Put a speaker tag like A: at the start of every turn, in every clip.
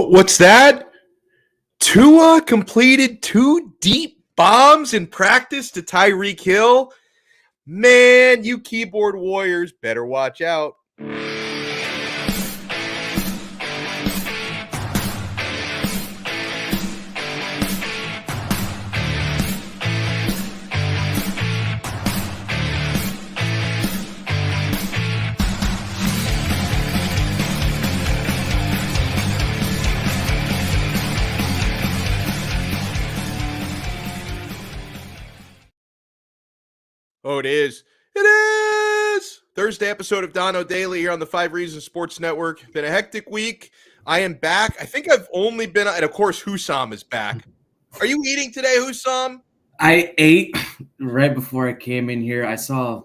A: What's that? Tua completed 2 deep bombs in practice to Tyreek Hill. Man, you keyboard warriors better watch out. Oh, it is. It is! Thursday episode of Donno Daily here on the 5 Reasons Sports Network. Been a hectic week. I am back. I think I've only been, and of course, Hussam is back. Are you eating today, Hussam?
B: I ate right before I came in here. I saw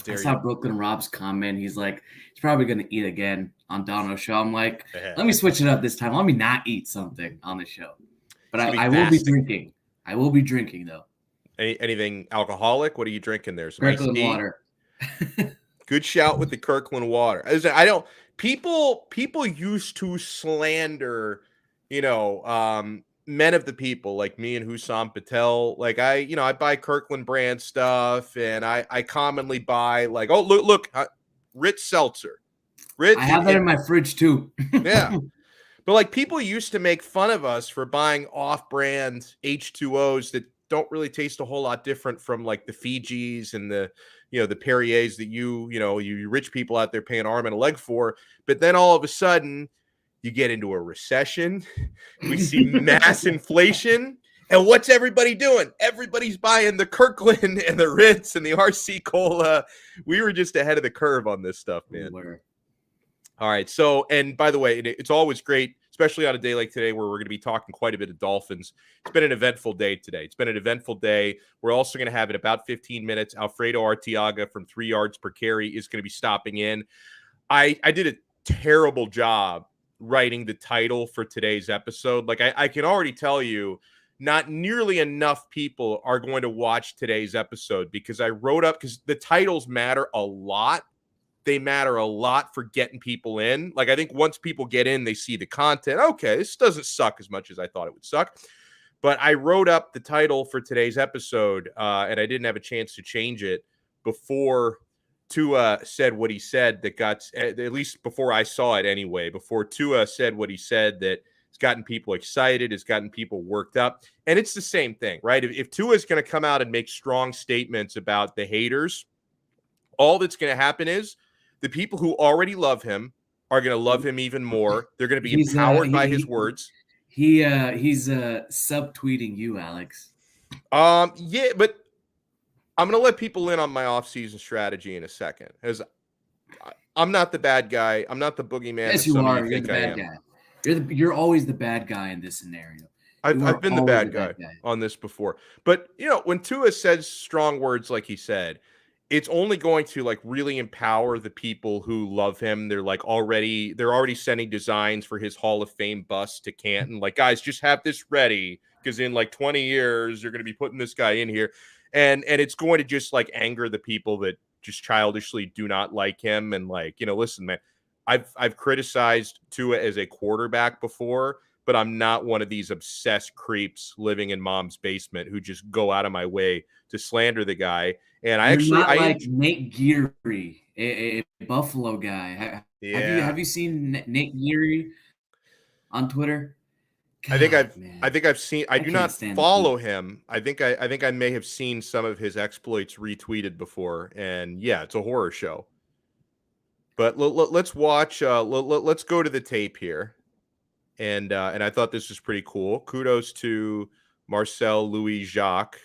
A: you?
B: Brooklyn Rob's comment. He's like, he's probably going to eat again on Donno's show. I'm like, let me switch it up this time. Let me not eat something on the show. But I will be drinking. I will be drinking, though.
A: Anything alcoholic? What are you drinking there? Some
B: Kirkland water.
A: Good shout with the Kirkland water. People used to slander, men of the people like me and Hussam Patel. Like I buy Kirkland brand stuff, and I commonly buy like, oh look, Ritz Seltzer.
B: I have that in my fridge too.
A: Yeah. But like people used to make fun of us for buying off-brand H2Os that don't really taste a whole lot different from like the Fijis and the Perriers that you rich people out there pay an arm and a leg for. But then all of a sudden you get into a recession. We see mass inflation. And what's everybody doing? Everybody's buying the Kirkland and the Ritz and the RC Cola. We were just ahead of the curve on this stuff, man. All right. So, and by the way, it's always great, especially on a day like today where we're going to be talking quite a bit of Dolphins. It's been an eventful day today. We're also going to have in about 15 minutes, Alfredo Arteaga from 3 yards per carry is going to be stopping in. I did a terrible job writing the title for today's episode. Like I can already tell you, not nearly enough people are going to watch today's episode because I wrote up, because the titles matter a lot. They matter a lot for getting people in. Like, I think once people get in, they see the content. Okay, this doesn't suck as much as I thought it would suck. But I wrote up the title for today's episode, and I didn't have a chance to change it before Tua said what he said that got, at least before I saw it anyway, before Tua said what he said that has gotten people excited, has gotten people worked up. And it's the same thing, right? If Tua is going to come out and make strong statements about the haters, all that's going to happen is the people who already love him are going to love him even more. They're going to be empowered by his words.
B: He's subtweeting you, Alex.
A: Yeah, but I'm going to let people in on my offseason strategy in a second. As I'm not the bad guy. I'm not the boogeyman.
B: Yes, you are. You're the bad guy. You're always the bad guy in this scenario.
A: I've been the bad guy on this before. But, when Tua says strong words like he said, it's only going to like really empower the people who love him. They're already sending designs for his Hall of Fame bust to Canton. Like, guys, just have this ready because in like 20 years, you're going to be putting this guy in here. And it's going to just like anger the people that just childishly do not like him. And like, listen, man, I've criticized Tua as a quarterback before, but I'm not one of these obsessed creeps living in mom's basement who just go out of my way to slander the guy. And
B: Nate Geary, a Buffalo guy. Have you seen Nate Geary on Twitter?
A: God, I think I've seen. I do not follow him. I think I may have seen some of his exploits retweeted before, and yeah, it's a horror show. But let's watch. Let's go to the tape here, and I thought this was pretty cool. Kudos to Marcel Louis Jacques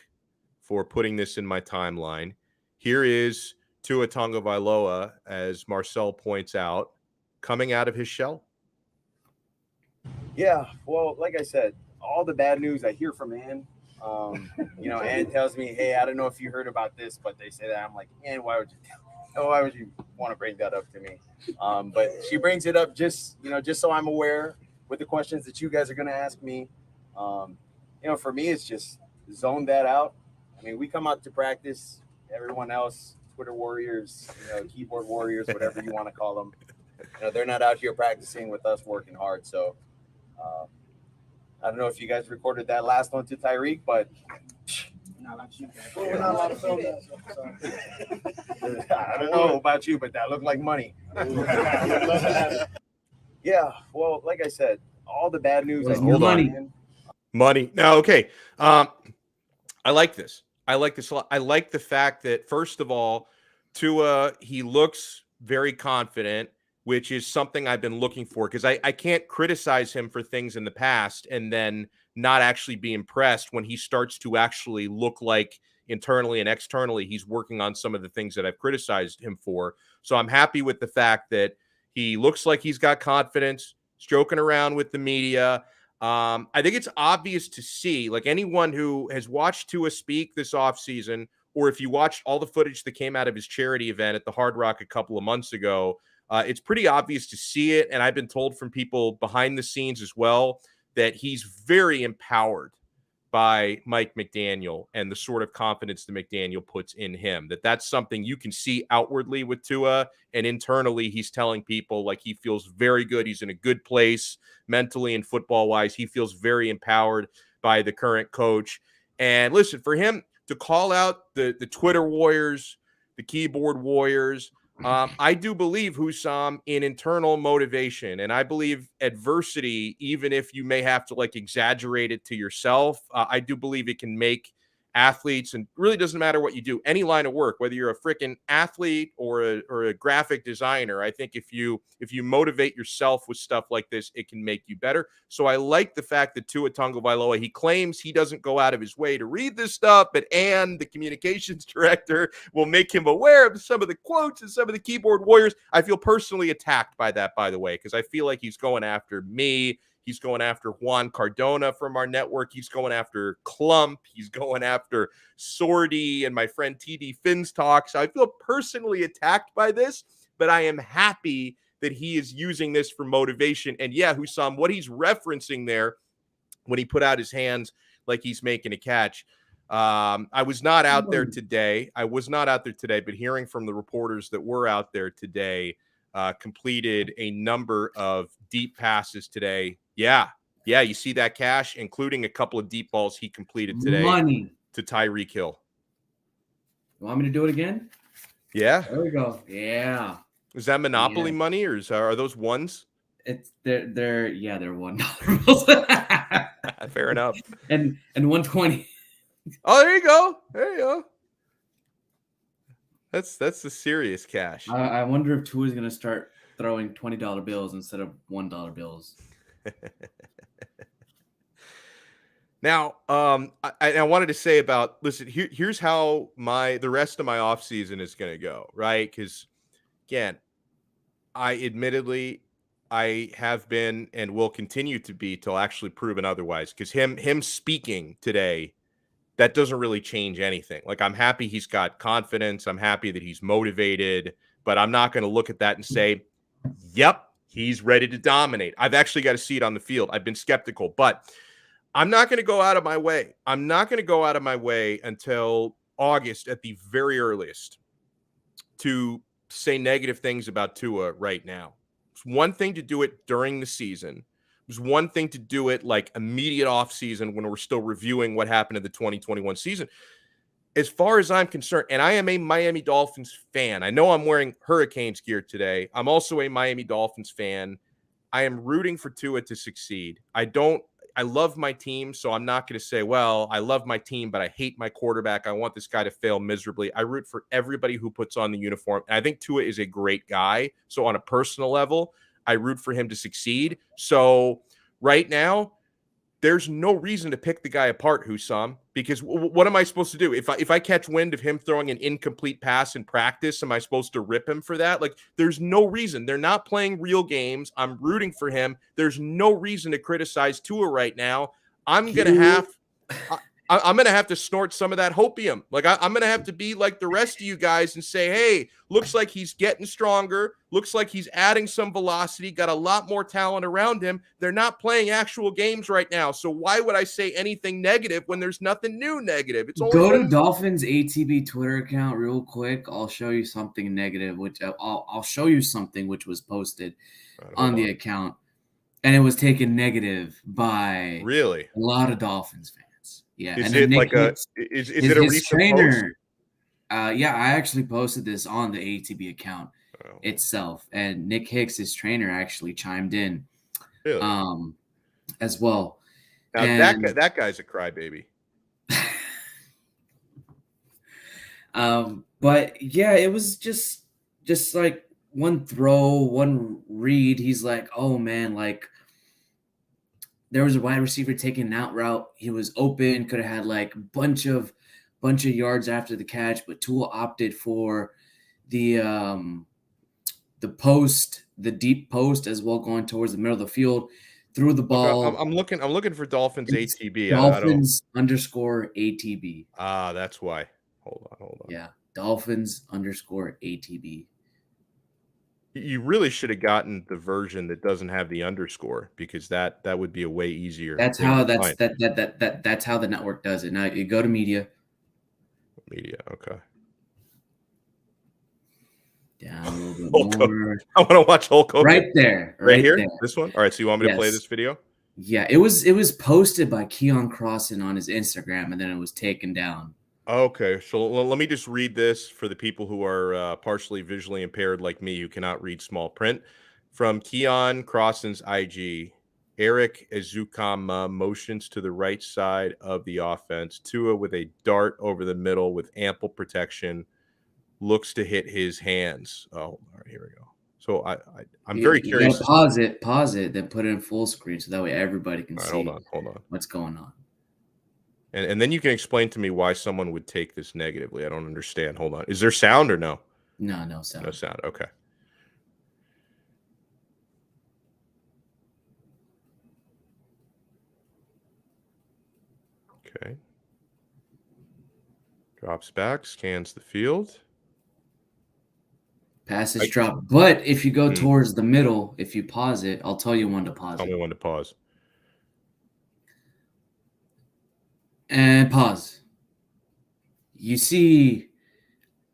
A: for putting this in my timeline. Here is Tua Tagovailoa, as Marcel points out, coming out of his shell.
C: Yeah, well, like I said, all the bad news I hear from Ann. Ann tells me, hey, I don't know if you heard about this, but they say that. I'm like, Ann, why would you want to bring that up to me? But she brings it up just so I'm aware with the questions that you guys are going to ask me. For me, it's just zone that out. I mean, we come out to practice. Everyone else, Twitter warriors, keyboard warriors, whatever you want to call them, they're not out here practicing with us working hard. So I don't know if you guys recorded that last one to Tyreek, but
D: We're not allowed to film that. So
C: I don't know about you, but that looked like money. Yeah, well, like I said, all the bad news.
A: Hold on. Money. No, okay. I like this. I like this a lot. I like the fact that, first of all, Tua, he looks very confident, which is something I've been looking for, because I can't criticize him for things in the past and then not actually be impressed when he starts to actually look like internally and externally he's working on some of the things that I've criticized him for. So I'm happy with the fact that he looks like he's got confidence, he's joking around with the media. I think it's obvious to see, like, anyone who has watched Tua speak this offseason, or if you watched all the footage that came out of his charity event at the Hard Rock a couple of months ago, it's pretty obvious to see it. And I've been told from people behind the scenes as well that he's very empowered by Mike McDaniel and the sort of confidence that McDaniel puts in him, that's something you can see outwardly with Tua, and internally he's telling people like he feels very good. He's in a good place mentally and football wise. He feels very empowered by the current coach. And listen, for him to call out the Twitter warriors, the keyboard warriors, I do believe, Hussam, in internal motivation, and I believe adversity, even if you may have to like exaggerate it to yourself, I do believe it can make athletes, and really doesn't matter what you do, any line of work, whether you're a freaking athlete or a graphic designer. I think if you motivate yourself with stuff like this, it can make you better. So I like the fact that Tua Tagovailoa, he claims he doesn't go out of his way to read this stuff, but Ann, the communications director, will make him aware of some of the quotes and some of the keyboard warriors. I feel personally attacked by that, by the way, because I feel like he's going after me. He's going after Juan Cardona from our network. He's going after Clump. He's going after Sordy and my friend TD Finn's talk. So I feel personally attacked by this, but I am happy that he is using this for motivation. And yeah, Hussam, what he's referencing there when he put out his hands like he's making a catch. I was not out there today. But hearing from the reporters that were out there today, completed a number of deep passes today. Yeah, you see that, Cash, including a couple of deep balls he completed today to Tyreek Hill.
B: You want me to do it again?
A: Yeah.
B: There we go. Yeah.
A: Is that Monopoly money, or are those ones?
B: They're $1 bills.
A: Fair enough.
B: And 120.
A: Oh, there you go. That's the serious cash.
B: I wonder if Tua's going to start throwing $20 bills instead of $1 bills.
A: Now, I wanted to say about, listen, here's how the rest of my offseason is going to go, right? Because, again, I have been and will continue to be till actually proven otherwise, because him speaking today, that doesn't really change anything. Like, I'm happy he's got confidence. I'm happy that he's motivated, but I'm not going to look at that and say, yep, he's ready to dominate. I've actually got to see it on the field. I've been skeptical, but I'm not going to go out of my way. I'm not going to go out of my way until August at the very earliest to say negative things about Tua right now. It's one thing to do it during the season. It was one thing to do it like immediate off season when we're still reviewing what happened in the 2021 season. As far as I'm concerned, and I am a Miami Dolphins fan. I know I'm wearing Hurricanes gear today. I'm also a Miami Dolphins fan. I am rooting for Tua to succeed. I love my team, so I'm not going to say, well, I love my team, but I hate my quarterback. I want this guy to fail miserably. I root for everybody who puts on the uniform. And I think Tua is a great guy. So on a personal level, I root for him to succeed. So right now, there's no reason to pick the guy apart, Hussam, because what am I supposed to do? If I catch wind of him throwing an incomplete pass in practice, am I supposed to rip him for that? Like, there's no reason. They're not playing real games. I'm rooting for him. There's no reason to criticize Tua right now. I'm going to have to snort some of that hopium. Like, I'm going to have to be like the rest of you guys and say, hey, looks like he's getting stronger. Looks like he's adding some velocity, got a lot more talent around him. They're not playing actual games right now. So why would I say anything negative when there's nothing new negative? It's only
B: Go to Dolphins ATB Twitter account real quick. I'll show you something negative, which I'll show you something which was posted on the account. And it was taken negative by
A: really
B: a lot of Dolphins fans. Yeah.
A: is
B: And then
A: it
B: Nick
A: like a
B: Hicks,
A: is it a
B: his
A: recent
B: trainer. Yeah, I actually posted this on the ATB account
A: post?
B: itself. And Nick Hicks, his trainer, actually chimed in
A: Really?
B: as well.
A: Now
B: And
A: that guy's a crybaby.
B: but yeah, it was just like one throw, one read. He's like, oh man, like there was a wide receiver taking an out route. He was open, could have had like bunch of yards after the catch, but Tua opted for the post, the deep post as well, going towards the middle of the field, threw the
A: Okay,
B: ball.
A: I'm looking for Dolphins
B: It's
A: ATB. I don't.
B: Dolphins _ ATB.
A: That's why. Hold on.
B: Yeah, Dolphins _ ATB.
A: You really should have gotten the version that doesn't have the underscore because that would be a way easier.
B: That's
A: thing
B: how
A: to find.
B: that's how the network does it. Now you go to media.
A: Media, okay.
B: Down a little bit
A: Hulk
B: more.
A: I want to watch Hulk Hogan.
B: Right there.
A: Right here?
B: There.
A: This one? All right, so you want me to play
B: Yes.
A: this video?
B: Yeah, it was posted by Keon Crossan on his Instagram, and then it was taken down.
A: Okay, so let me just read this for the people who are partially visually impaired like me who cannot read small print. From Keon Crossan's IG, Eric Ezukama motions to the right side of the offense. Tua with a dart over the middle with ample protection. Looks to hit his hands. Oh, all right, here we go. So I'm very curious.
B: You gotta pause it, then put it in full screen so that way everybody can see.
A: Hold on.
B: What's going on.
A: And then you can explain to me why someone would take this negatively. I don't understand. Hold on. Is there sound or no?
B: No sound.
A: No sound. Okay. Okay. Drops back, scans the field.
B: Passes drop. But if you go towards the middle, if you pause it, I'll tell you when to pause
A: Tell me when to pause.
B: And pause. You see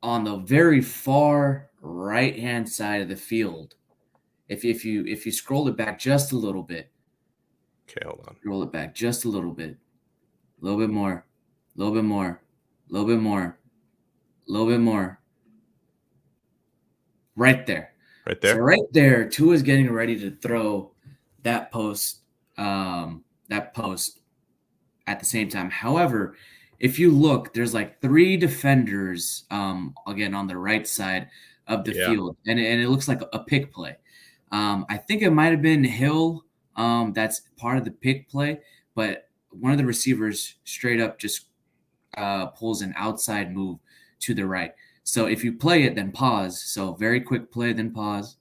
B: on the very far right-hand side of the field, if you scroll it back just a little bit.
A: Okay, hold on.
B: Scroll it back just a little bit. A little bit more. A little bit more. A little bit more. A little bit more. Right there.
A: Right there?
B: So right there, Tua's getting ready to throw that post at the same time. However, if you look, there's like 3 defenders again on the right side of the field, and it looks like a pick play. I think it might have been Hill that's part of the pick play, but one of the receivers straight up just pulls an outside move to the right. So if you play it, then pause. So very quick play, then pause.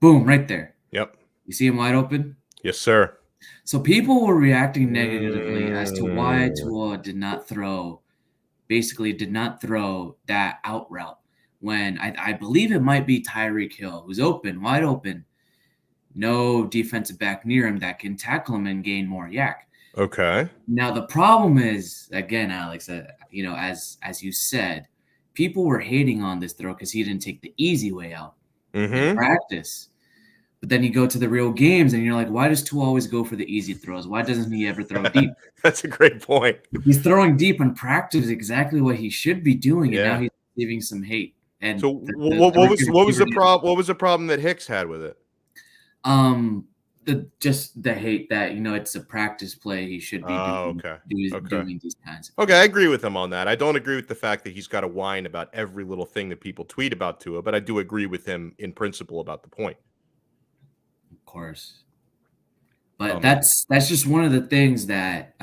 B: Boom, right there.
A: Yep.
B: You see him wide open?
A: Yes, sir.
B: So people were reacting negatively as to why Tua did not throw that out route when I believe it might be Tyreek Hill, who's open, wide open. No defensive back near him that can tackle him and gain more yak.
A: Okay.
B: Now the problem is, again, Alex, as you said, people were hating on this throw because he didn't take the easy way out in practice. But then you go to the real games and you're like, why does Tua always go for the easy throws? Why doesn't he ever throw deep?
A: That's a great point.
B: He's throwing deep in practice, exactly what he should be doing, and now he's receiving some hate. And
A: so what was the problem that Hicks had with it?
B: The hate that it's a practice play. He should be doing these kinds of.
A: Okay, I agree with him on that. I don't agree with the fact that he's got to whine about every little thing that people tweet about Tua, but I do agree with him in principle about the point.
B: Of course, but that's just one of the things that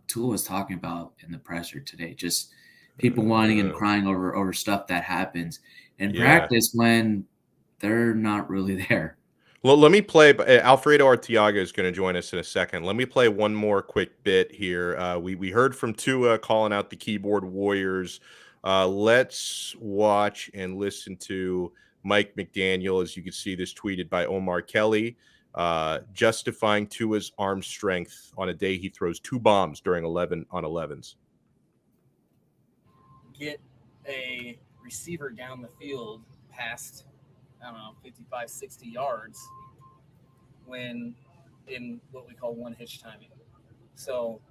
B: Tua was talking about in the presser today. Just people whining and crying over stuff that happens in practice when they're not really there.
A: Well, let me play. Alfredo Arteaga is going to join us in a second. Let me play one more quick bit here. We heard from Tua calling out the keyboard warriors. Let's watch and listen to Mike McDaniel, as you can see this tweeted by Omar Kelly, justifying Tua's arm strength on a day he throws 2 bombs during 11 on 11s.
E: Get a receiver down the field past, I don't know, 55, 60 yards when in what we call one hitch timing. So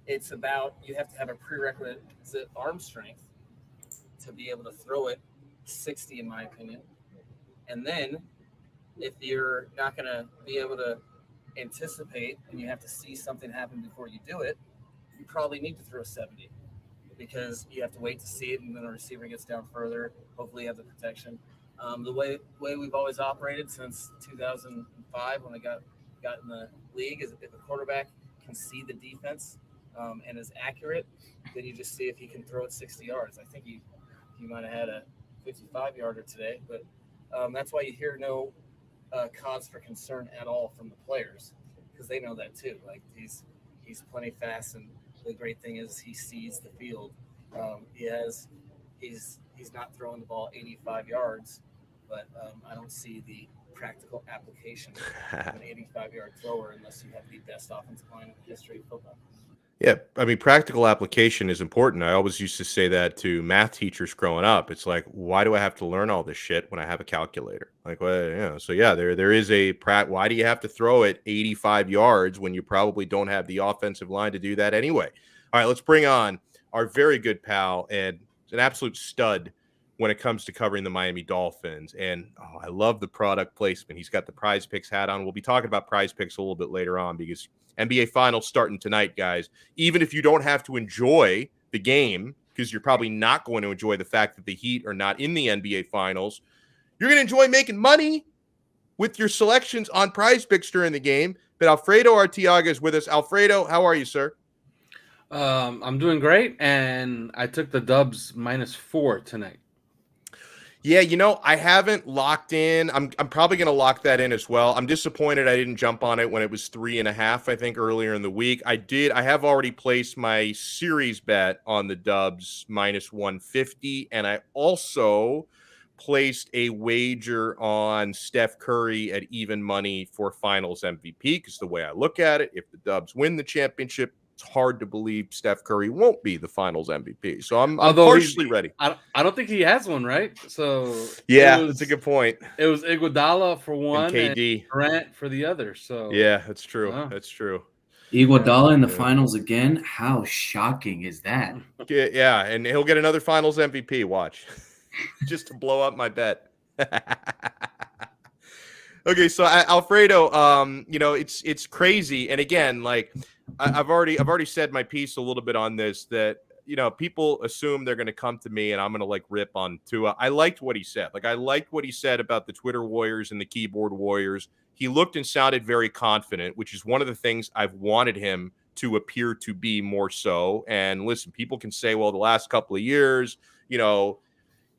E: it's about, you have to have a prerequisite arm strength to be able to throw it 60, in my opinion. And then if you're not going to be able to anticipate and you have to see something happen before you do it, you probably need to throw 70 because you have to wait to see it, and then the receiver gets down further. Hopefully you have the protection. The way we've always operated since 2005 when I got in the league is if a quarterback can see the defense and is accurate, then you just see if he can throw it 60 yards. I think he might have had a 55-yarder today, but that's why you hear no cause for concern at all from the players, because they know that too. Like he's plenty fast, and the great thing is he sees the field. He's not throwing the ball 85 yards, but I don't see the practical application of an 85-yard thrower unless you have the best offensive line in the history of football.
A: Yeah, I mean, practical application is important. I always used to say that to math teachers growing up. It's like, why do I have to learn all this shit when I have a calculator? Like, well, so yeah, there is a why do you have to throw it 85 yards when you probably don't have the offensive line to do that anyway? All right, let's bring on our very good pal and an absolute stud when it comes to covering the Miami Dolphins. And I love the product placement. He's got the Prize Picks hat on. We'll be talking about Prize Picks a little bit later on because NBA Finals starting tonight, guys. Even if you don't have to enjoy the game, because you're probably not going to enjoy the fact that the Heat are not in the NBA Finals, you're going to enjoy making money with your selections on Prize Picks during the game. But Alfredo Arteaga is with us. Alfredo, how are you, sir?
F: I'm doing great, and I took the Dubs -4 tonight.
A: Yeah, I haven't locked in. I'm probably going to lock that in as well. I'm disappointed I didn't jump on it when it was 3.5, I think, earlier in the week. I have already placed my series bet on the Dubs -150, and I also placed a wager on Steph Curry at even money for Finals MVP, because the way I look at it, if the Dubs win the championship, it's hard to believe Steph Curry won't be the Finals MVP. So I'm partially ready.
F: I don't think he has one, right? So
A: yeah, that's a good point.
F: It was Iguodala for one
A: and KD
F: and Durant for the other. So
A: yeah, that's true. That's true.
B: Iguodala in the finals again. How shocking is that?
A: Yeah, and he'll get another Finals MVP. Watch, just to blow up my bet. Okay, so Alfredo, it's crazy, and again, like I've already said my piece a little bit on this, that people assume they're going to come to me and I'm going to like rip on Tua. I liked what he said. Like I liked what he said about the Twitter warriors and the keyboard warriors. He looked and sounded very confident, which is one of the things I've wanted him to appear to be more so. And listen, people can say, well, the last couple of years,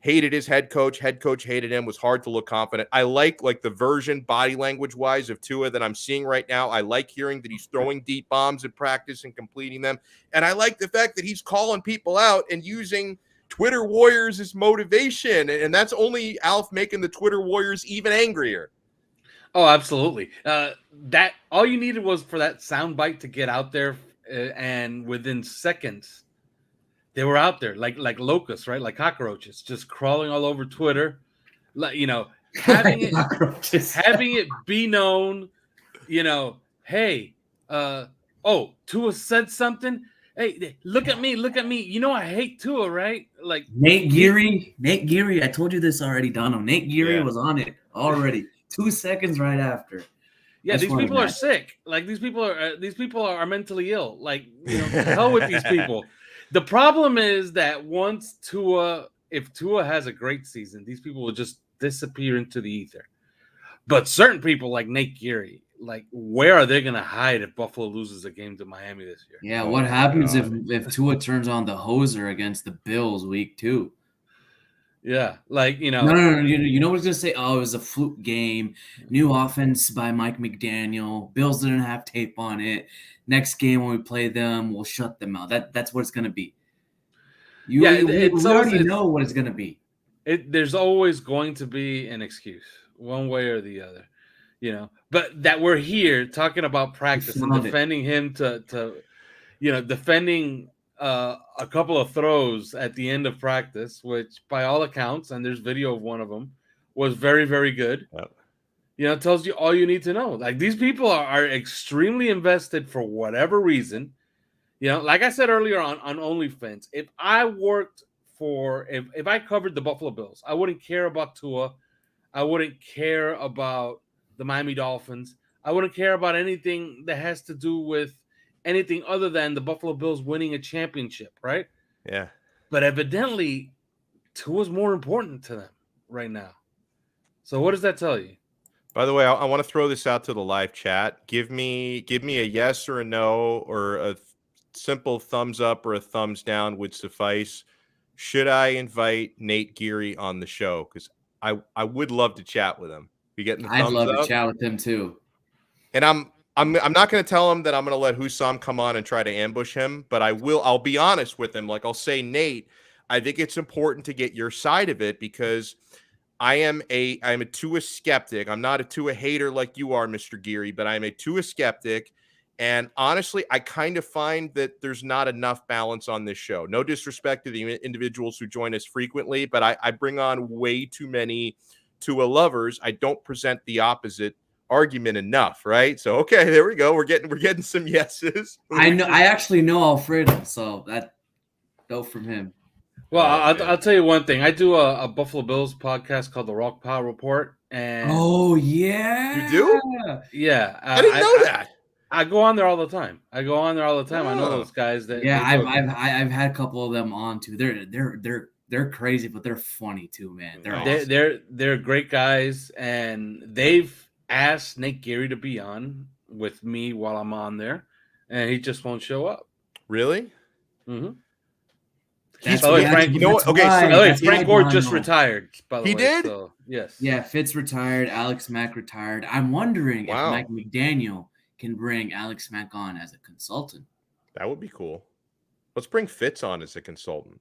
A: hated his head coach hated him, was hard to look confident. I like the version body language wise of Tua that I'm seeing right now. I like hearing that he's throwing deep bombs in practice and completing them. And I like the fact that he's calling people out and using Twitter warriors as motivation. And that's only Alf making the Twitter warriors even angrier.
F: Oh, absolutely. That all you needed was for that soundbite to get out there, and within seconds, they were out there like locusts, right? Like cockroaches, just crawling all over Twitter. Like, having it be known, hey, Tua said something. Hey, look at me. I hate Tua, right? Like
B: Nate Geary. I told you this already, Donno. Nate Geary was on it already. 2 seconds right after.
F: Yeah, these people are sick. Like these people are mentally ill. Like, hell with these people. The problem is that if Tua has a great season, these people will just disappear into the ether. But certain people like Nate Geary, like, where are they going to hide if Buffalo loses a game to Miami this year?
B: Yeah, what happens if Tua turns on the hoser against the Bills week 2?
F: Yeah, like,
B: No. You know what he's going to say? Oh, it was a fluke game. New offense by Mike McDaniel. Bills didn't have tape on it. Next game when we play them, we'll shut them out. That's what it's going to be. We already know what it's going to be.
F: There's always going to be an excuse, one way or the other, But that we're here talking about practice and defending him defending a couple of throws at the end of practice, which by all accounts, and there's video of one of them, was very, very good. It tells you all you need to know. Like, these people are extremely invested for whatever reason. Like I said earlier on OnlyFans, if I worked if I covered the Buffalo Bills, I wouldn't care about Tua. I wouldn't care about the Miami Dolphins. I wouldn't care about anything that has to do with anything other than the Buffalo Bills winning a championship, right?
A: Yeah.
F: But evidently, Tua's more important to them right now. So what does that tell you?
A: By the way, I want to throw this out to the live chat. Give me a yes or a no, or a simple thumbs up or a thumbs down would suffice. Should I invite Nate Geary on the show? Because I would love to chat with him. You getting the
B: I'd
A: thumbs
B: love
A: up?
B: to chat with him too.
A: And I'm not going to tell him that I'm going to let Hussam come on and try to ambush him, but I'll be honest with him. Like, I'll say, Nate, I think it's important to get your side of it, because I'm a Tua skeptic. I'm not a Tua hater like you are, Mr. Geary, but I'm a Tua skeptic. And honestly, I kind of find that there's not enough balance on this show. No disrespect to the individuals who join us frequently, but I bring on way too many Tua lovers. I don't present the opposite argument enough, right? So okay, there we go. We're getting some yeses.
B: I actually know Alfredo, so that go from him.
F: Well,
A: Oh,
F: I'll tell you one thing. I do a Buffalo Bills podcast called the Rock Pile Report, and
B: Oh yeah,
A: You do?
F: yeah,
A: I didn't know that.
F: I go on there all the time. I know
A: Oh.
F: those guys that.
B: yeah.
F: they do it.
B: I've had a couple of them on too. They're crazy, but they're funny too, man. They're
A: Nice.
B: awesome.
F: They're great guys, and they've asked Nate Geary to be on with me while I'm on there, and he just won't show up.
A: Really?
F: Mm-hmm.
B: That's
F: By the way,
B: why-
F: Frank-
A: you know what?
B: that's
A: Okay,
B: why-
A: so
F: By the way,
B: that's
F: Frank
B: why
F: Gore just
B: Donno-
F: retired. By the
A: He
F: way,
A: did?
F: So, yes.
B: Yeah, Fitz retired. Alex Mack retired. I'm wondering
A: Wow.
B: if Mike McDaniel can bring Alex Mack on as a consultant.
A: That would be cool. Let's bring Fitz on as a consultant.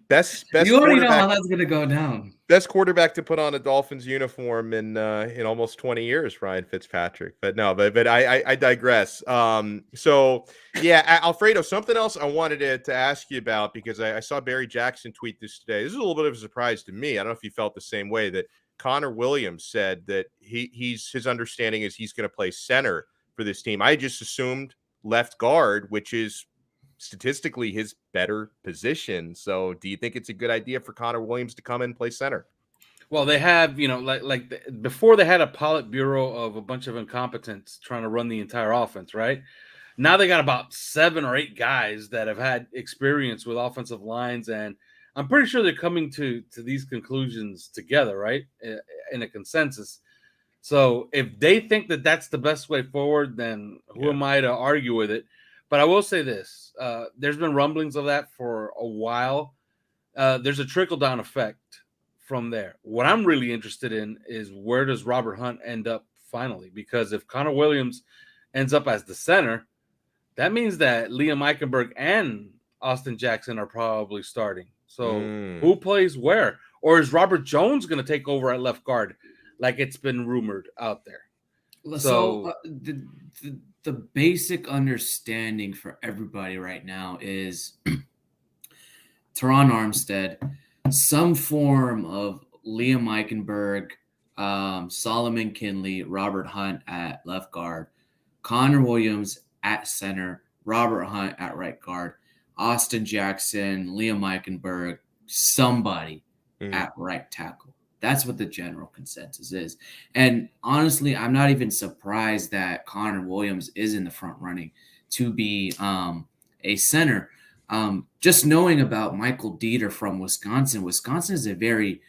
A: Best
B: You already know how
A: quarterback,
B: that's gonna go down.
A: best quarterback to put on a Dolphins uniform in almost 20 years, Ryan Fitzpatrick. But no, but I digress. So yeah, Alfredo, something else I wanted to ask you about, because I saw Barry Jackson tweet this today. This is a little bit of a surprise to me. I don't know if you felt the same way, that Connor Williams said that his understanding is he's going to play center for this team. I just assumed left guard, which is statistically his better position. So do you think it's a good idea for Connor Williams to come in and play center?
F: Well, they have, before they had a Politburo of a bunch of incompetents trying to run the entire offense, right? Now they got about 7 or 8 guys that have had experience with offensive lines, and I'm pretty sure they're coming to these conclusions together, right? In a consensus. So if they think that that's the best way forward, then who am I to argue with it? But I will say this. There's been rumblings of that for a while. There's a trickle-down effect from there. What I'm really interested in is, where does Robert Hunt end up finally? Because if Connor Williams ends up as the center, that means that Liam Eichenberg and Austin Jackson are probably starting. So who plays where? Or is Robert Jones going to take over at left guard, like it's been rumored out there?
B: So the basic understanding for everybody right now is Teron Armstead, some form of Liam Eichenberg, Solomon Kinley, Robert Hunt at left guard, Connor Williams at center, Robert Hunt at right guard, Austin Jackson, Liam Eichenberg, somebody at right tackle. That's what the general consensus is. And honestly, I'm not even surprised that Connor Williams is in the front running to be a center. Just knowing about Michael Dieter from Wisconsin, Wisconsin is a very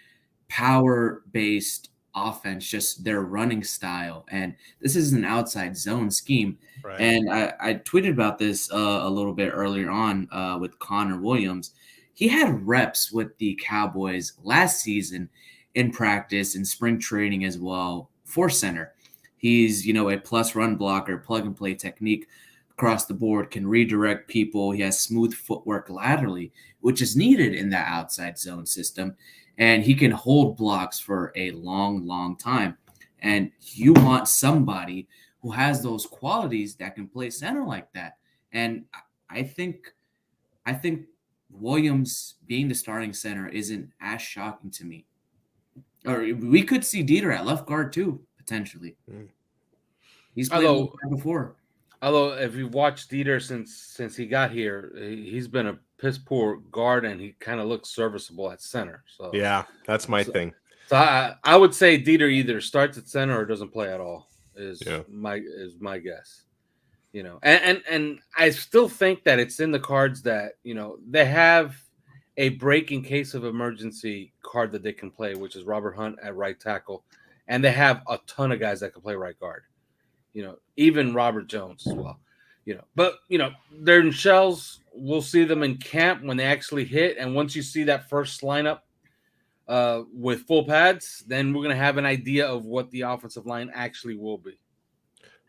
B: power-based offense, just their running style. And this is an outside zone scheme.
A: Right.
B: And I tweeted about this a little bit earlier on with Connor Williams. He had reps with the Cowboys last season in practice and spring training as well for center. He's, a plus run blocker, plug and play technique across the board, can redirect people. He has smooth footwork laterally, which is needed in that outside zone system. And he can hold blocks for a long, long time. And you want somebody who has those qualities that can play center like that. And I think Williams being the starting center isn't as shocking to me. Or we could see Dieter at left guard too, potentially. He's played left guard before.
F: Although, if you've watched Dieter since he got here, he's been a piss poor guard, and he kind of looks serviceable at center. So
A: Yeah, that's my thing.
F: So I would say Dieter either starts at center or doesn't play at all. Is my guess. And I still think that it's in the cards that they have a break in case of emergency card that they can play, which is Robert Hunt at right tackle, and they have a ton of guys that can play right guard. Even Robert Jones as well. But they're in shells. We'll see them in camp when they actually hit, and once you see that first lineup with full pads, then we're gonna have an idea of what the offensive line actually will be.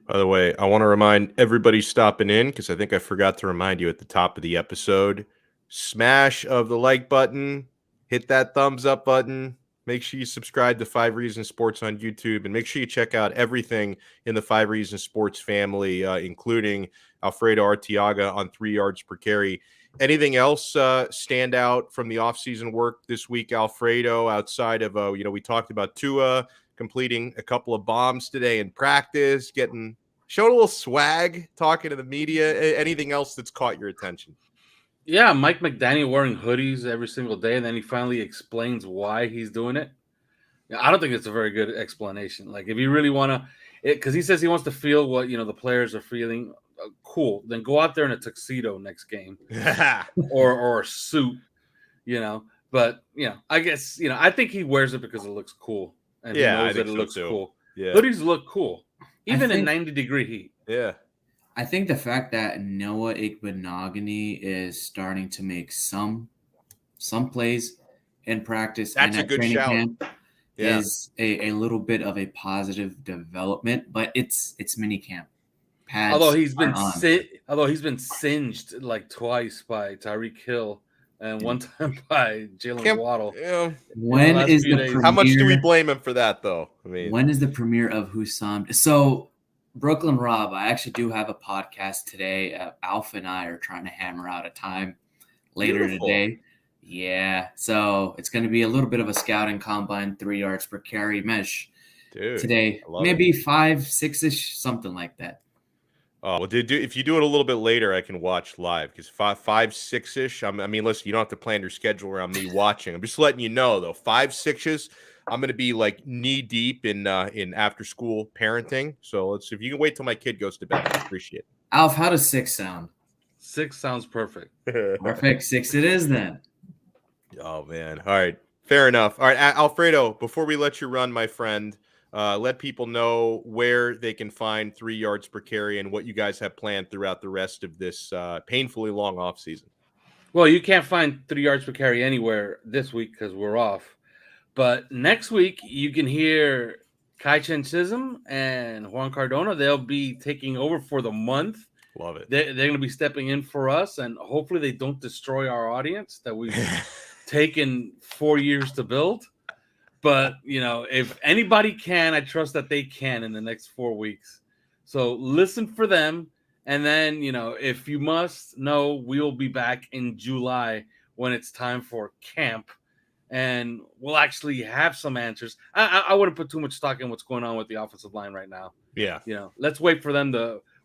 A: By the way, I want to remind everybody stopping in, because I think I forgot to remind you at the top of the episode, smash of the like button, hit that thumbs up button. Make sure you subscribe to 5 Reasons Sports on YouTube, and make sure you check out everything in the 5 Reasons Sports family, including Alfredo Arteaga on 3 yards per carry. Anything else stand out from the offseason work this week, Alfredo, outside of, we talked about Tua completing a couple of bombs today in practice, showing a little swag, talking to the media. Anything else that's caught your attention?
F: Yeah, Mike McDaniel wearing hoodies every single day, and then he finally explains why he's doing it. I don't think it's a very good explanation. Like, if you really want to, because he says he wants to feel what the players are feeling. Cool, then go out there in a tuxedo next game, or a suit, But I guess I think he wears it because it looks cool, and he knows that it looks cool. Yeah, hoodies look cool, even in 90-degree heat.
A: Yeah.
B: I think the fact that Noah Igbenogany is starting to make some plays in practice and at training camp is a little bit of a positive development, but it's mini camp. Pads
F: although he's been singed like twice by Tyreek Hill and one time by Jalen Waddle.
B: When is the premiere?
A: How much do we blame him for that, though? I mean,
B: when is the premiere of Hussam? So, Brooklyn Rob, I actually do have a podcast today. Alf and I are trying to hammer out a time later today. Yeah, so it's going to be a little bit of a scouting combine, 3 yards per carry mesh today. Maybe 5, 6-ish, something like that.
A: Oh, well, if you do it a little bit later, I can watch live, because 5, 6-ish. I mean, listen, you don't have to plan your schedule around me watching. I'm just letting you know, though, 5, 6-ish. I'm going to be like knee deep in after school parenting. So if you can wait till my kid goes to bed, I appreciate it.
B: Alf, how does 6 sound?
F: 6 sounds perfect.
B: Perfect. 6 it is then.
A: Oh, man. All right. Fair enough. All right, Alfredo, before we let you run, my friend, let people know where they can find 3 yards per carry and what you guys have planned throughout the rest of this painfully long offseason.
F: Well, you can't find 3 yards per carry anywhere this week because we're off. But next week, you can hear Kai Chen Chisholm and Juan Cardona. They'll be taking over for the month.
A: Love it.
F: They're going to be stepping in for us, and hopefully they don't destroy our audience that we've taken 4 years to build. But, if anybody can, I trust that they can in the next 4 weeks. So listen for them. And then, if you must know, we'll be back in July when it's time for camp. And we'll actually have some answers. I wouldn't put too much stock in what's going on with the offensive line right now.
A: Yeah.
F: Let's wait for them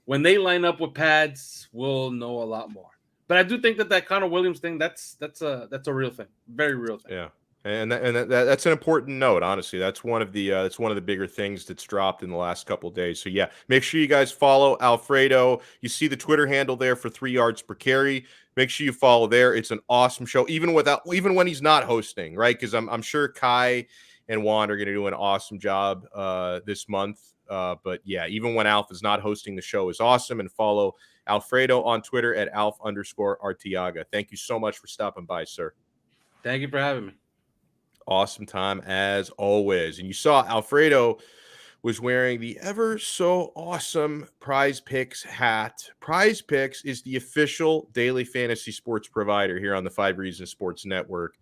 F: when they line up with pads, we'll know a lot more. But I do think that Connor Williams thing, that's a real thing. Very real thing.
A: Yeah. And that's an important note, honestly. That's one of the bigger things that's dropped in the last couple of days. So yeah, make sure you guys follow Alfredo. You see the Twitter handle there for 3 yards per carry. Make sure you follow there. It's an awesome show, even when he's not hosting, right? Because I'm sure Kai and Juan are going to do an awesome job this month. But yeah, even when Alf is not hosting, the show is awesome. And follow Alfredo on Twitter at Alf_Arteaga. Thank you so much for stopping by, sir.
F: Thank you for having me.
A: Awesome time as always. And you saw Alfredo was wearing the ever so awesome Prize Picks hat. Prize Picks is the official daily fantasy sports provider here on the 5 Reasons Sports Network.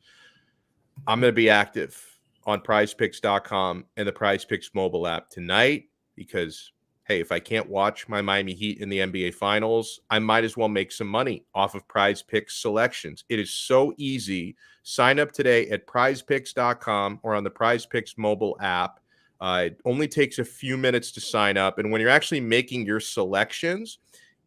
A: I'm going to be active on prizepicks.com and the Prize Picks mobile app tonight because, hey, if I can't watch my Miami Heat in the NBA Finals, I might as well make some money off of Prize Picks selections. It is so easy. Sign up today at prizepicks.com or on the Prize Picks mobile app. It only takes a few minutes to sign up. And when you're actually making your selections,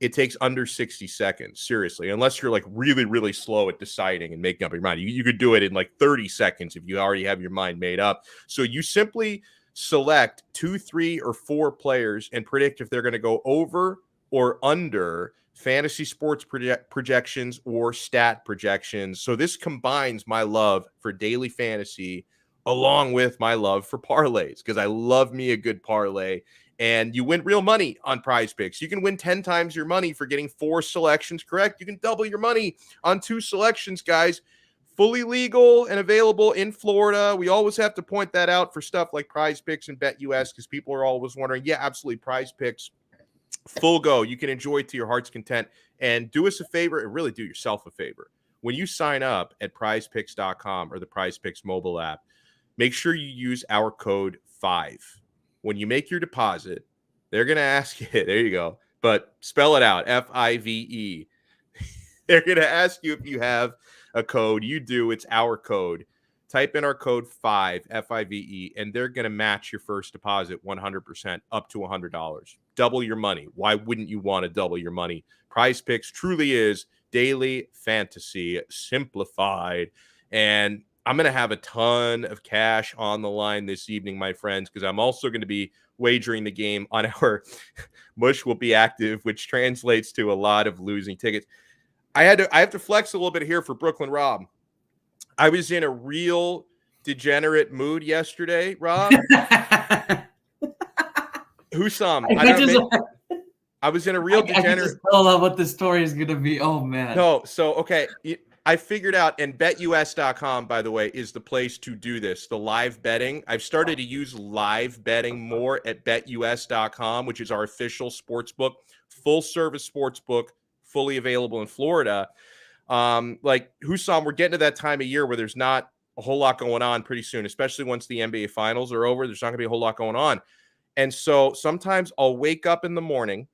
A: it takes under 60 seconds, seriously, unless you're like really, really slow at deciding and making up your mind. You could do it in like 30 seconds if you already have your mind made up. So you simply select 2, 3, or 4 players and predict if they're going to go over or under fantasy sports projections or stat projections. So this combines my love for daily fantasy along with my love for parlays, because I love me a good parlay. And you win real money on Prize Picks. You can win 10 times your money for getting 4 selections correct. You can double your money on 2 selections, guys. Fully legal and available in Florida. We always have to point that out for stuff like Prize Picks and BetUS, because people are always wondering. Yeah, absolutely. Prize Picks, full go. You can enjoy it to your heart's content. And do us a favor, and really do yourself a favor. When you sign up at prizepicks.com or the Prize Picks mobile app, make sure you use our code 5. When you make your deposit, they're going to ask you, there you go, but spell it out, F-I-V-E. They're going to ask you if you have a code. You do. It's our code. Type in our code 5, F-I-V-E, and they're going to match your first deposit 100% up to $100. Double your money. Why wouldn't you want to double your money? Prize Picks truly is daily fantasy simplified. And I'm going to have a ton of cash on the line this evening, my friends, because I'm also going to be wagering the game on our Mush Will Be Active, which translates to a lot of losing tickets. I have to flex a little bit here for Brooklyn Rob. I was in a real degenerate mood yesterday, Rob. Husam, I was in a real degenerate. I just
B: don't know what the story is going to be. Oh, man.
A: No, so, okay. I figured out, and betus.com, by the way, is the place to do this, the live betting. I've started to use live betting more at betus.com, which is our official sports book, full-service sports book, fully available in Florida. Like Husam, we're getting to that time of year where there's not a whole lot going on pretty soon, especially once the NBA Finals are over. There's not going to be a whole lot going on. And so sometimes I'll wake up in the morning,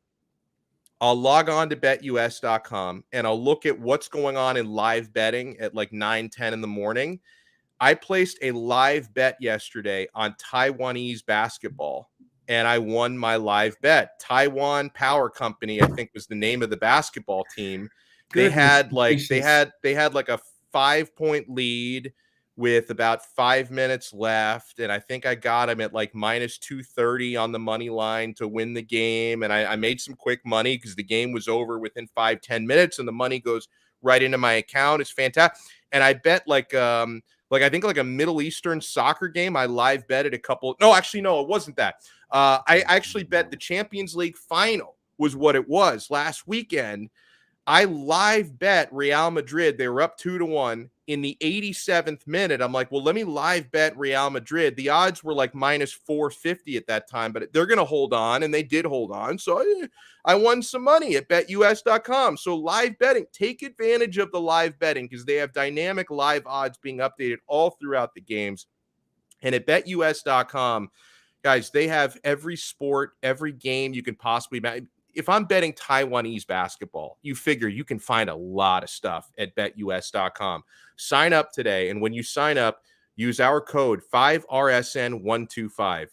A: I'll log on to betus.com, and I'll look at what's going on in live betting at like 9, 10 in the morning. I placed a live bet yesterday on Taiwanese basketball, and I won my live bet. Taiwan Power Company, I think, was the name of the basketball team. They had like a 5-point lead with about 5 minutes left, and I think I got them at like minus 230 on the money line to win the game. And I made some quick money because the game was over within 5-10 minutes, and the money goes right into my account. It's fantastic. And I bet like I think like a Middle Eastern soccer game. I live betted a couple. No, actually, no, it wasn't that. I actually bet the Champions League final was what it was last weekend. I live bet Real Madrid. They were up 2-1 in the 87th minute. I'm like, well, let me live bet Real Madrid. The odds were like minus 450 at that time, but they're going to hold on, and they did hold on. So I won some money at betus.com. So live betting, take advantage of the live betting because they have dynamic live odds being updated all throughout the games. And at betus.com, guys, they have every sport, every game you can possibly imagine. If I'm betting Taiwanese basketball, you figure you can find a lot of stuff at betus.com. Sign up today, and when you sign up, use our code 5RSN125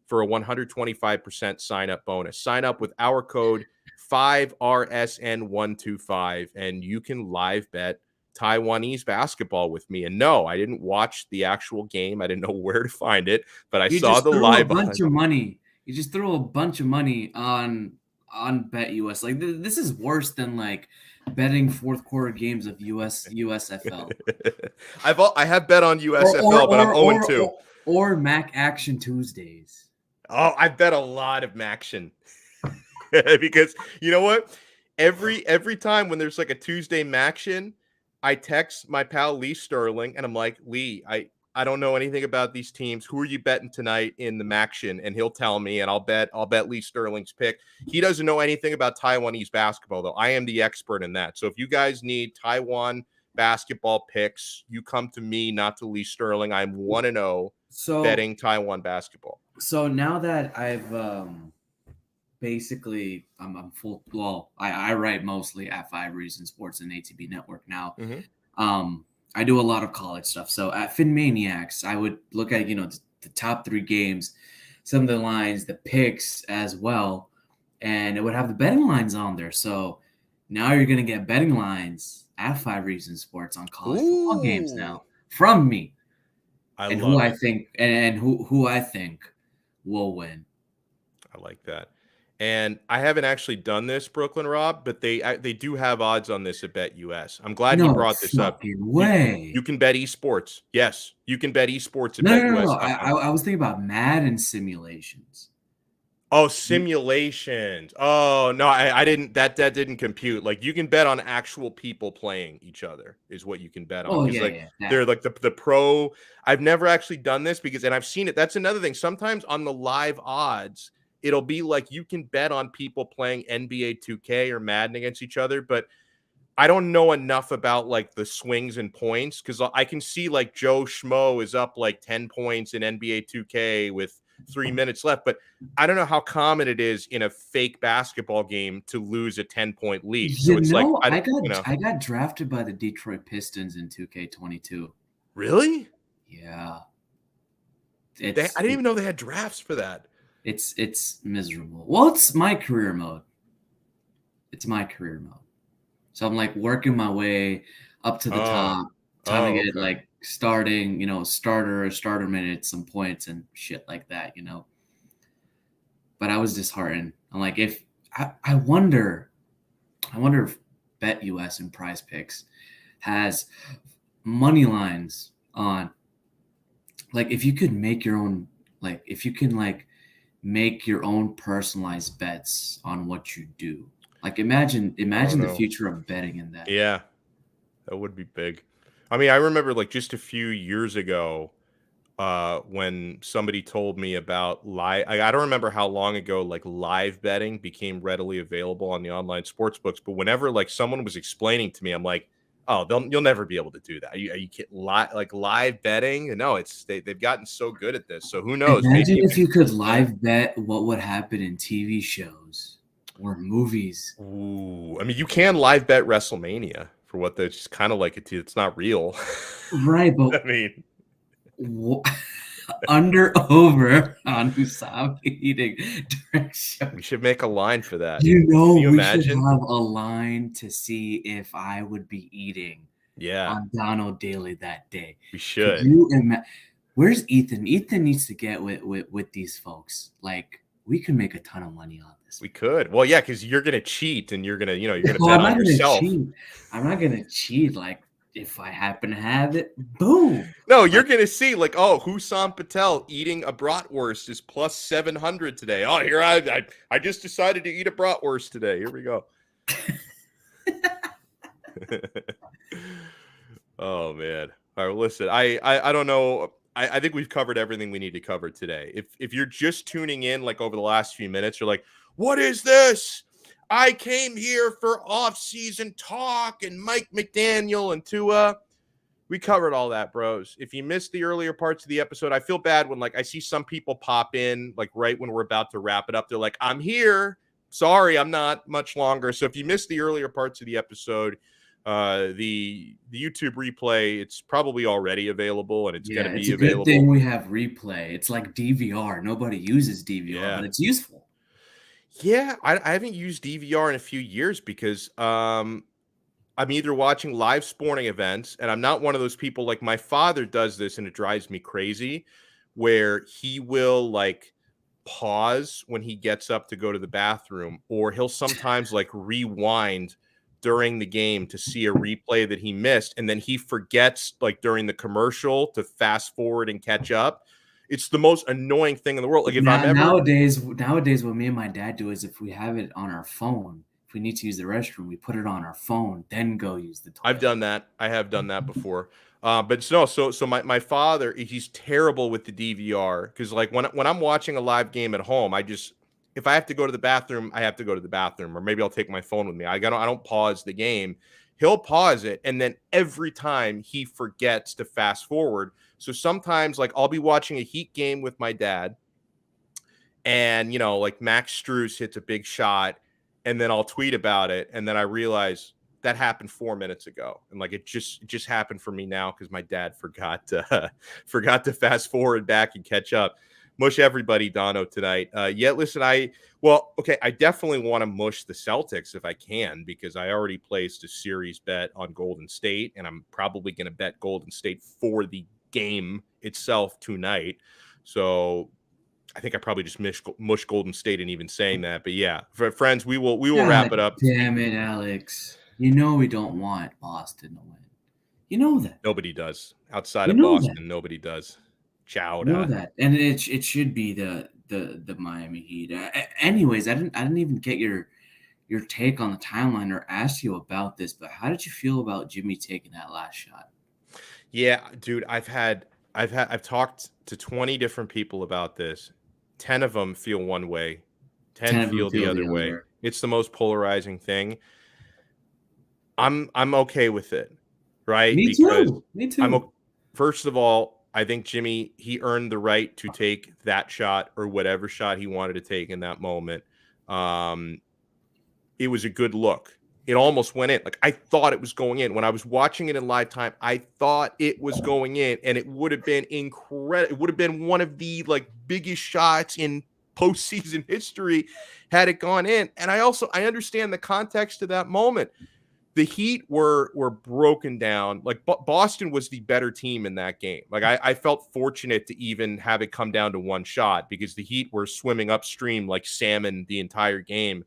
A: for a 125% sign-up bonus. Sign up with our code 5RSN125, and you can live bet Taiwanese basketball with me. And no, I didn't watch the actual game. I didn't know where to find it, but I saw the live.
B: A bunch of money. You just threw a bunch of money on BetUS. Like this is worse than like betting fourth quarter games of USFL.
A: I have bet on USFL, but I'm 0-2.
B: Or Mac Action Tuesdays.
A: Oh, I bet a lot of Maction because you know what? Every time when there's like a Tuesday Maction, I text my pal Lee Sterling and I'm like, Lee, I don't know anything about these teams. Who are you betting tonight in the Maction? And he'll tell me, and I'll bet Lee Sterling's pick. He doesn't know anything about Taiwanese basketball, though. I am the expert in that. So if you guys need Taiwan basketball picks, you come to me, not to Lee Sterling. I'm 1-0 betting Taiwan basketball.
B: So now that I've basically I'm full. Well, I write mostly at 5 Reasons Sports and ATB Network now. I do a lot of college stuff. So at FinManiacs, I would look at the top 3 games, some of the lines, the picks as well, and it would have the betting lines on there. So now you're gonna get betting lines at 5 Reasons Sports on college football games now from me.
A: And who I
B: think will win.
A: I like that. And I haven't actually done this, Brooklyn Rob, but they do have odds on this at BetUS. I'm glad you brought this up. You can bet esports. Yes, you can bet esports at BetUS.
B: No. I was thinking about Madden simulations.
A: Oh, simulations. Oh, no, I didn't. That didn't compute. Like, you can bet on actual people playing each other is what you can bet on.
B: Oh, yeah.
A: They're like the pro. I've never actually done this and I've seen it. That's another thing. Sometimes on the live odds, it'll be like you can bet on people playing NBA 2K or Madden against each other, but I don't know enough about like the swings and points because I can see like Joe Schmo is up like 10 points in NBA 2K with 3 minutes left, but I don't know how common it is in a fake basketball game to lose a 10-point lead. So
B: I got drafted by the Detroit Pistons in 2K22.
A: Really?
B: Yeah.
A: I didn't even know they had drafts for that.
B: It's miserable. Well, it's my career mode. So I'm like working my way up to the top. Time to get like starting, starter minutes, some points and shit like that, But I was disheartened. I'm like, I wonder if BetUS and Prize Picks has money lines on, like, if you could make your own, like, if you can like make your own personalized bets on what you do. Like, imagine the future of betting in that.
A: Yeah, that would be big. I mean, I remember like just a few years ago when somebody told me about live. I don't remember how long ago like live betting became readily available on the online sports books. But whenever like someone was explaining to me, I'm like, oh, you'll never be able to do that. Are you kidding? Live betting? No, they've gotten so good at this. So who knows?
B: Imagine if you could live bet what would happen in TV shows or movies.
A: Ooh, I mean, you can live bet WrestleMania. For what that's just kind of like it's not real.
B: Right, but
A: I mean
B: under over on Usam eating during show.
A: We should make a line for that.
B: Can you
A: imagine?
B: Should have a line to see if I would be eating on Donno Daily that day.
A: We should.
B: Where's Ethan? Ethan needs to get with these folks. Like, we could make a ton of money on this.
A: We could. Well, yeah, because you're gonna cheat and you're gonna bet on yourself.
B: I'm not gonna cheat. Like, if I happen to have it, boom.
A: No, you're gonna see like, oh, Hussam Patel eating a bratwurst is plus 700 today. Oh, here I just decided to eat a bratwurst today. Here we go. Oh man. All right, listen. I don't know. I think we've covered everything we need to cover today. If you're just tuning in, like over the last few minutes, you're like, what is this? I came here for off-season talk and Mike McDaniel and Tua. We covered all that, bros. If you missed the earlier parts of the episode, I feel bad when like I see some people pop in like right when we're about to wrap it up. They're like, I'm here. Sorry, I'm not much longer. So if you missed the earlier parts of the episode, the YouTube replay, it's probably already available and it's going to be available.
B: It's a good thing we have replay. It's like DVR. Nobody uses DVR, but it's useful.
A: Yeah, I haven't used DVR in a few years because I'm either watching live sporting events, and I'm not one of those people like my father does this, and it drives me crazy, where he will like pause when he gets up to go to the bathroom, or he'll sometimes like rewind during the game to see a replay that he missed, and then he forgets like during the commercial to fast forward and catch up. It's the most annoying thing in the world. Like if
B: nowadays, what me and my dad do is if we have it on our phone, if we need to use the restroom, we put it on our phone, then go use the toilet.
A: I've done that. I have done that before. But no, so my father, he's terrible with the DVR because like when I'm watching a live game at home, if I have to go to the bathroom, I have to go to the bathroom, or maybe I'll take my phone with me. I don't pause the game. He'll pause it, and then every time he forgets to fast forward. So sometimes, like, I'll be watching a Heat game with my dad, and like Max Strus hits a big shot, and then I'll tweet about it, and then I realize that happened 4 minutes ago, and like it just happened for me now because my dad forgot to fast forward back and catch up. Mush everybody, Donno, tonight. Listen, I definitely want to mush the Celtics if I can, because I already placed a series bet on Golden State, and I'm probably going to bet Golden State for the game itself tonight. So I think I probably just mush Golden State in even saying that. But yeah, for friends, we will wrap it up.
B: Damn it, Alex. You know we don't want Boston to win. You know that.
A: Nobody does. Outside of Boston, nobody does. Ciao.
B: You know that. And it should be the Miami Heat. Anyways, I didn't even get your take on the timeline or ask you about this, but how did you feel about Jimmy taking that last shot?
A: Yeah, dude, I've talked to 20 different people about this. 10 of them feel one way. 10 feel the other way. It's the most polarizing thing. I'm okay with it, right?
B: Me too.
A: First of all, I think Jimmy, he earned the right to take that shot or whatever shot he wanted to take in that moment. It was a good look. It almost went in. Like, I thought it was going in. When I was watching it in live time, I thought it was going in, and it would have been incredible. It would have been one of the biggest shots in postseason history had it gone in. And I understand the context of that moment. The Heat were broken down. Like, Boston was the better team in that game. Like, I felt fortunate to even have it come down to one shot, because the Heat were swimming upstream like salmon the entire game.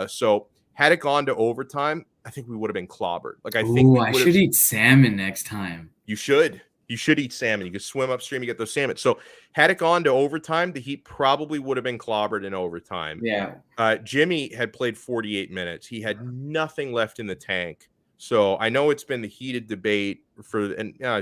A: So had it gone to overtime, I think we would have been clobbered. Like,
B: I should eat salmon next time.
A: You should eat salmon. You could swim upstream, you get those salmon. So had it gone to overtime, the Heat probably would have been clobbered in overtime.
B: Yeah.
A: Jimmy had played 48 minutes. He had nothing left in the tank. So I know it's been the heated debate I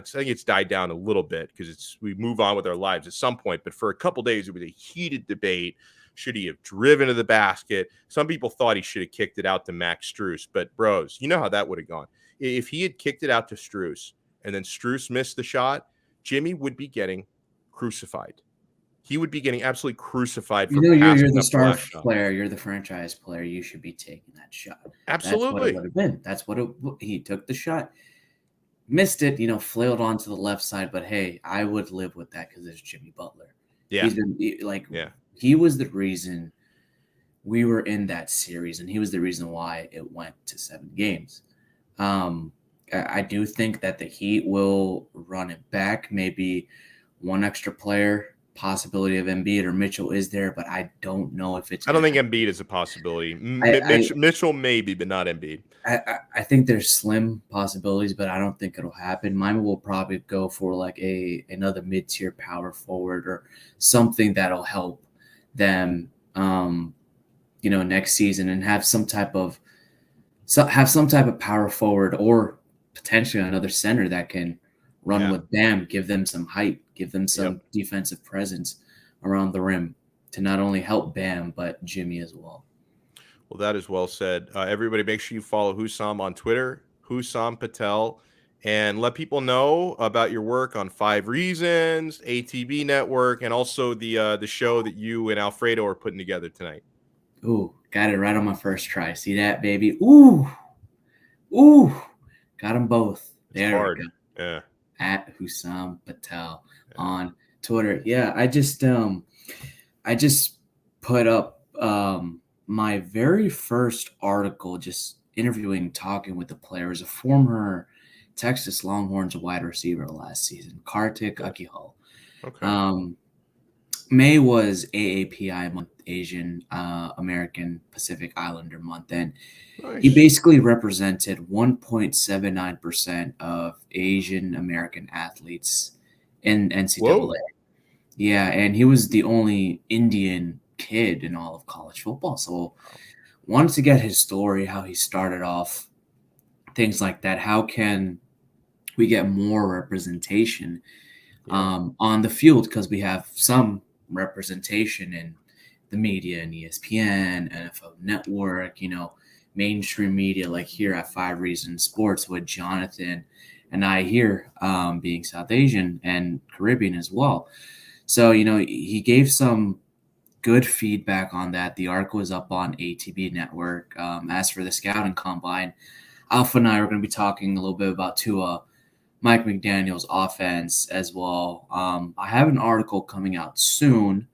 A: think it's died down a little bit because we move on with our lives at some point. But for a couple days, it was a heated debate. Should he have driven to the basket? Some people thought he should have kicked it out to Max Strus. But, bros, you know how that would have gone. If he had kicked it out to Strus and then Strus missed the shot, Jimmy would be getting crucified. He would be getting absolutely crucified for
B: you're the star player. You're the franchise player. You should be taking that shot.
A: Absolutely.
B: That's what it would have been. That's what he took the shot. Missed it, flailed onto the left side. But, hey, I would live with that because there's Jimmy Butler.
A: Yeah.
B: He was the reason we were in that series, and he was the reason why it went to 7 games. I do think that the Heat will run it back. Maybe one extra player, possibility of Embiid or Mitchell is there, but I don't know if it's.
A: I don't think Embiid is a possibility. Mitchell maybe, but not Embiid.
B: I think there's slim possibilities, but I don't think it'll happen. Miami will probably go for another mid-tier power forward or something that'll help them, next season, and have some type of power forward or potentially another center that can run with Bam, give them some height, give them some defensive presence around the rim to not only help Bam, but Jimmy as well.
A: Well, that is well said. Everybody, make sure you follow Hussam on Twitter, Hussam Patel, and let people know about your work on 5 Reasons, ATB Network, and also the show that you and Alfredo are putting together tonight.
B: Ooh, got it right on my first try. See that, baby? Ooh, got them both.
A: It's hard. Yeah.
B: At Hussam Patel on Twitter. Yeah, I just put up my very first article, just talking with the players, a former Texas Longhorns wide receiver last season, Kartik Akihol.
A: Okay.
B: May was AAPI month, Asian American Pacific Islander month, and he basically represented 1.79% of Asian American athletes in NCAA.
A: Whoa.
B: Yeah, and he was the only Indian kid in all of college football. So wanted to get his story, how he started off, things like that. How can we get more representation on the field? Because we have some representation in the media and ESPN, NFL Network, mainstream media, like here at 5 Reasons Sports with Jonathan and I here, being South Asian and Caribbean as well. So, he gave some good feedback on that. The article is up on ATB Network. As for the scouting combine, Alpha and I are going to be talking a little bit about Tua, Mike McDaniel's offense as well. I have an article coming out soon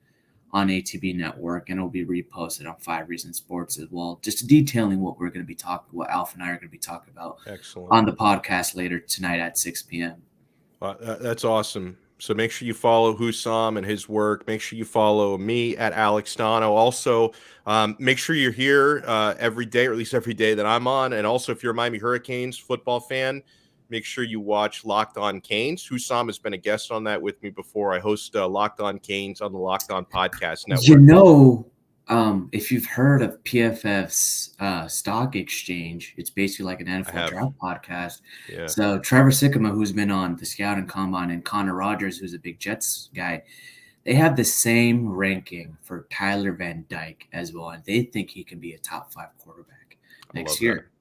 B: on ATB Network, and it'll be reposted on 5 Reasons Sports as well, just detailing what we're going to be talking, what Alpha and I are going to be talking about
A: Excellent.
B: on the podcast later tonight at 6 p.m.
A: That's awesome. So make sure you follow Hussam and his work. Make sure you follow me at Alex Donno. Also, make sure you're here every day, or at least every day that I'm on. And also, if you're a Miami Hurricanes football fan, make sure you watch Locked On Canes. Hussam has been a guest on that with me before. I host Locked On Canes on the Locked On Podcast Network.
B: You know, if you've heard of PFF's stock exchange, it's basically like an NFL draft podcast.
A: Yeah.
B: So Trevor Sikkema, who's been on the Scouting Combine, and Connor Rogers, who's a big Jets guy, they have the same ranking for Tyler Van Dyke as well, and they think he can be a top 5 quarterback next year.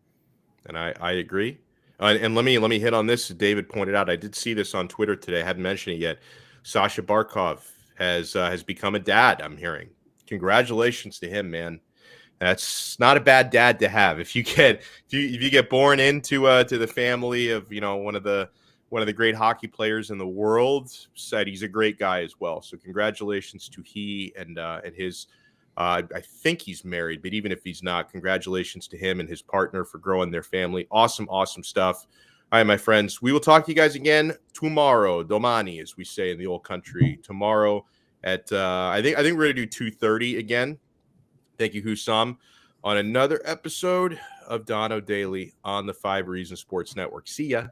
A: That. And I agree. And let me hit on this. David pointed out, I did see this on Twitter today. I hadn't mentioned it yet. Sasha Barkov has become a dad, I'm hearing. Congratulations to him, man. That's not a bad dad to have. If you get born into to the family of one of the great hockey players in the world, said he's a great guy as well. So congratulations to he and his. I think he's married, but even if he's not, congratulations to him and his partner for growing their family. Awesome stuff. All right, my friends, we will talk to you guys again tomorrow. Domani, as we say in the old country. Tomorrow at I think we're gonna do 2:30 again. Thank you, Hussam, on another episode of Donno Daily on the 5 Reasons Sports Network. See ya.